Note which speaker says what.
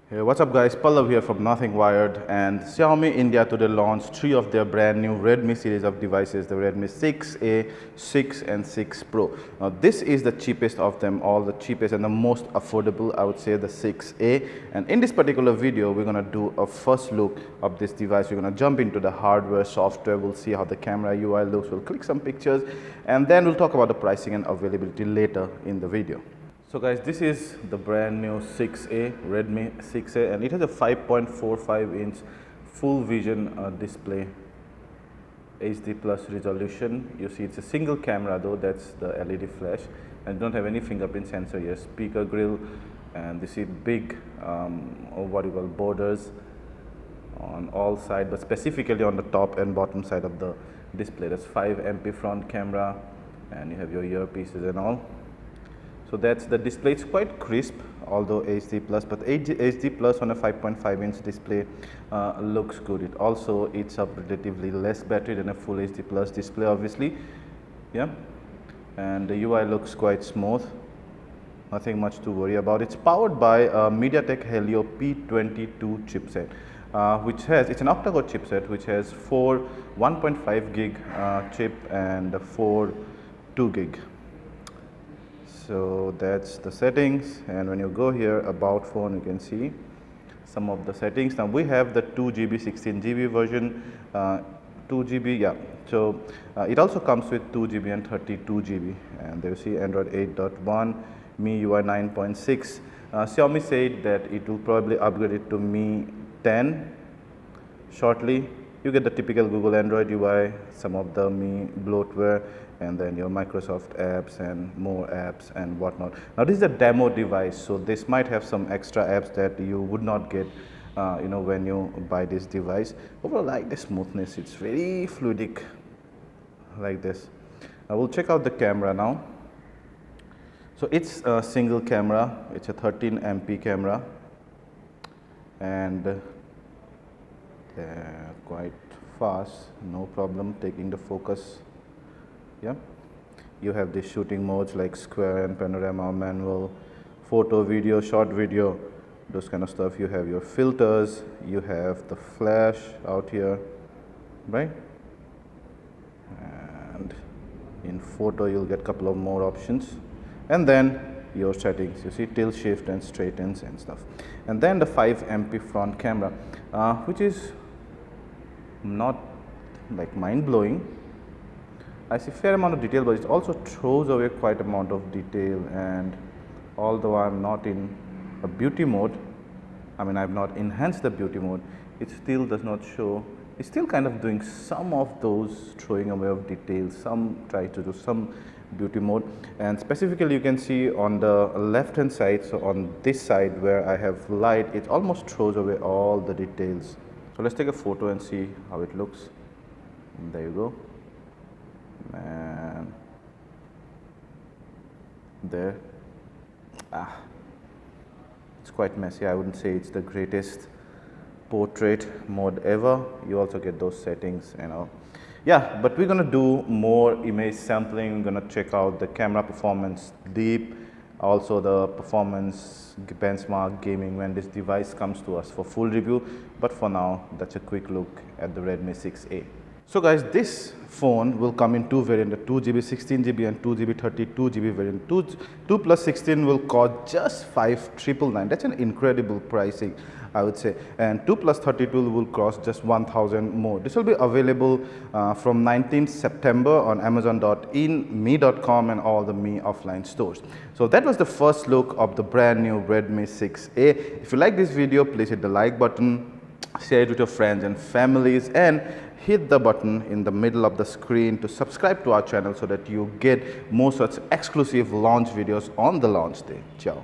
Speaker 1: Hey, what's up guys, Pallav here from Nothing Wired, and Xiaomi India today launched 3 of their brand new Redmi series of devices, the Redmi 6A, 6 and 6 Pro. Now this is the cheapest of them all, the cheapest and the most affordable, I would say, the 6A. And in this particular video, we're going to do a first look of this device. We're going to jump into the hardware, software, we'll see how the camera UI looks, we'll click some pictures, and then we'll talk about the pricing and availability later in the video. So guys, this is the brand new 6A, Redmi 6A, and it has a 5.45 inch full vision display, HD plus resolution. You see it's a single camera though, that's the LED flash, and don't have any fingerprint sensor here. Speaker grill, and you see big or what you call borders on all sides, but specifically on the top and bottom side of the display. That's 5MP front camera, and you have your earpieces and all. So that's the display. It's quite crisp, although HD plus, but HD plus on a 5.5 inch display looks good. It also eats up relatively less battery than a full HD plus display, obviously. Yeah, and the UI looks quite smooth. Nothing much to worry about. It's powered by a MediaTek Helio P22 chipset, it's an octa-core chipset which has 4 1.5 gig chip and 4 2 gig. So that's the settings, and when you go here about phone, you can see some of the settings. Now we have the 2GB 16GB version, 2GB, yeah. So it also comes with 2GB and 32GB, and there you see Android 8.1, MIUI 9.6. Xiaomi said that it will probably upgrade it to Mi 10 shortly. You get the typical Google Android UI, some of the Mi bloatware, and then your Microsoft apps and more apps and whatnot. Now this is a demo device, so this might have some extra apps that you would not get when you buy this device. Overall, I like the smoothness, it's very fluidic like this. I will check out the camera now. So it's a single camera, it's a 13MP camera, and quite fast, no problem taking the focus. Yeah, you have the shooting modes like square and panorama, manual, photo, video, short video, those kind of stuff. You have your filters, you have the flash out here, right? And in photo you'll get a couple of more options, and then your settings, you see tilt, shift and straightens and stuff. And then the 5MP front camera, which is not like mind-blowing. I see fair amount of detail, but it also throws away quite amount of detail. And although I'm not in a beauty mode, I mean I've not enhanced the beauty mode, it still does not show. It's still kind of doing some of those throwing away of details. Some try to do some beauty mode, and specifically you can see on the left hand side, so on this side where I have light, it almost throws away all the details. So let's take a photo and see how it looks. There you go. And there, it's quite messy. I wouldn't say it's the greatest portrait mode ever. You also get those settings, yeah, but we're gonna do more image sampling. We're gonna check out the camera performance deep, also the performance benchmark gaming when this device comes to us for full review. But for now, that's a quick look at the Redmi 6A. So guys, this phone will come in two variants, the 2GB 16GB and 2GB 32GB variant. 2 plus 16 will cost just 5,999. That's an incredible pricing, I would say. And 2 plus 32 will cost just 1,000 more. This will be available from 19th September on Amazon.in, Mi.com and all the Mi offline stores. So that was the first look of the brand new Redmi 6A. If you like this video, please hit the like button, share it with your friends and families, and hit the button in the middle of the screen to subscribe to our channel so that you get more such exclusive launch videos on the launch day. Ciao.